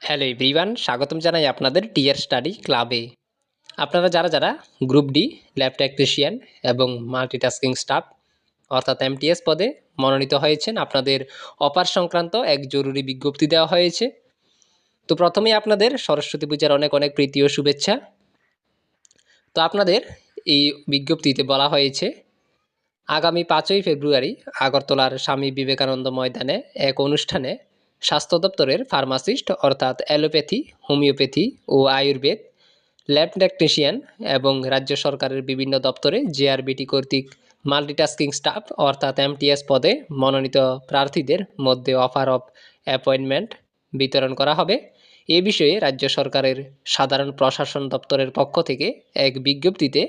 Hello everyone, স্বাগতম জানাই আপনাদের টিয়ার স্টাডি ক্লাবে। আপনারা যারা যারা গ্রুপ ডি ল্যাব টেকনিশিয়ান এবং মাল্টিটাস্কিং স্টাফ অর্থাৎ এমটিএস পদে মনোনীত হয়েছেন, আপনাদের অফার সংক্রান্ত এক জরুরি বিজ্ঞপ্তি দেওয়া হয়েছে। তো প্রথমেই আপনাদের সরস্বতী পূজার অনেক অনেক প্রীতি ও শুভেচ্ছা। তো আপনাদের এই বিজ্ঞপ্তিতে বলা হয়েছে আগামী 5ই ফেব্রুয়ারি আগরতলার স্বামী বিবেকানন্দ ময়দানে এক অনুষ্ঠানে স্বাস্থ্য দপ্তরের ফার্মাসিস্ট অর্থাৎ অ্যালোপ্যাথি, হোমিওপ্যাথি ও আয়ুর্বেদ ল্যাব টেকনিশিয়ান এবং রাজ্য সরকারের বিভিন্ন দপ্তরে জেআরবিটি কর্তৃক মাল্টিটাস্কিং স্টাফ অর্থাৎ এমটিএস পদে মনোনীত প্রার্থীদের মধ্যে অফার অফ অ্যাপয়েন্টমেন্ট বিতরণ করা হবে। এ বিষয়ে রাজ্য সরকারের সাধারণ প্রশাসন দপ্তরের পক্ষ থেকে এক বিজ্ঞপ্তিতে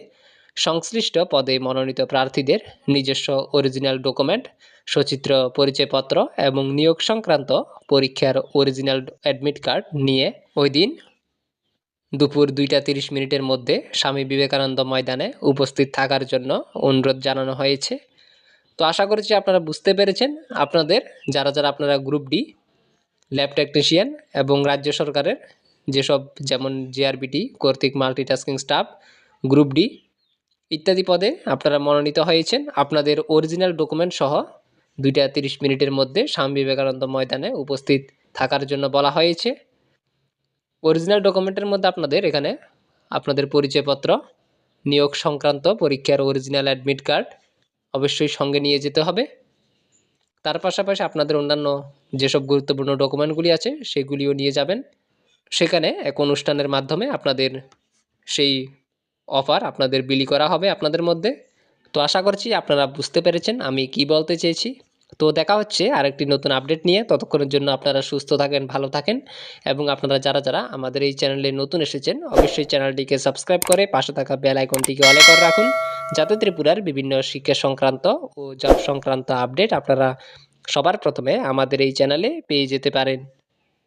সংশ্লিষ্ট পদে মনোনীত প্রার্থীদের নিজস্ব অরিজিনাল ডকুমেন্ট, সচিত্র পরিচয়পত্র এবং নিয়োগ সংক্রান্ত পরীক্ষার অরিজিনাল অ্যাডমিট কার্ড নিয়ে ওই দিন দুপুর 2:30 মধ্যে স্বামী বিবেকানন্দ ময়দানে উপস্থিত থাকার জন্য অনুরোধ জানানো হয়েছে। তো আশা করছি আপনারা বুঝতে পেরেছেন। আপনাদের যারা যারা আপনারা গ্রুপ ডি ল্যাব টেকনিশিয়ান এবং রাজ্য সরকারের যেসব যেমন জেআরবিটি কর্তৃক মাল্টিটাস্কিং স্টাফ, গ্রুপ ডি ইত্যাদি পদে আপনারা মনোনীত হয়েছেন, আপনাদের অরিজিনাল ডকুমেন্ট সহ 2:30 মধ্যে স্বামী বিবেকানন্দ ময়দানে উপস্থিত থাকার জন্য বলা হয়েছে। অরিজিনাল ডকুমেন্টের মধ্যে আপনাদের এখানে আপনাদের পরিচয়পত্র, নিয়োগ সংক্রান্ত পরীক্ষার অরিজিনাল অ্যাডমিট কার্ড অবশ্যই সঙ্গে নিয়ে যেতে হবে। তার পাশাপাশি আপনাদের অন্যান্য যেসব গুরুত্বপূর্ণ ডকুমেন্টগুলি আছে সেগুলিও নিয়ে যাবেন। সেখানে এক অনুষ্ঠানের মাধ্যমে আপনাদের সেই অফার আপনাদের বিলি করা হবে আপনাদের মধ্যে। তো আশা করছি আপনারা বুঝতে পেরেছেন আমি কি বলতে চেয়েছি। তো দেখা হচ্ছে আরেকটি নতুন আপডেট নিয়ে। ততক্ষণের জন্য আপনারা সুস্থ থাকেন, ভালো থাকেন এবং আপনারা যারা যারা আমাদের এই চ্যানেলে নতুন এসেছেন অবশ্যই চ্যানেলটিকে সাবস্ক্রাইব করে পাশে থাকা বেল আইকনটিকে অলে করে রাখুন, যাতে ত্রিপুরার বিভিন্ন শিক্ষা সংক্রান্ত ও জব সংক্রান্ত আপডেট আপনারা সবার প্রথমে আমাদের এই চ্যানেলে পেয়ে যেতে পারেন।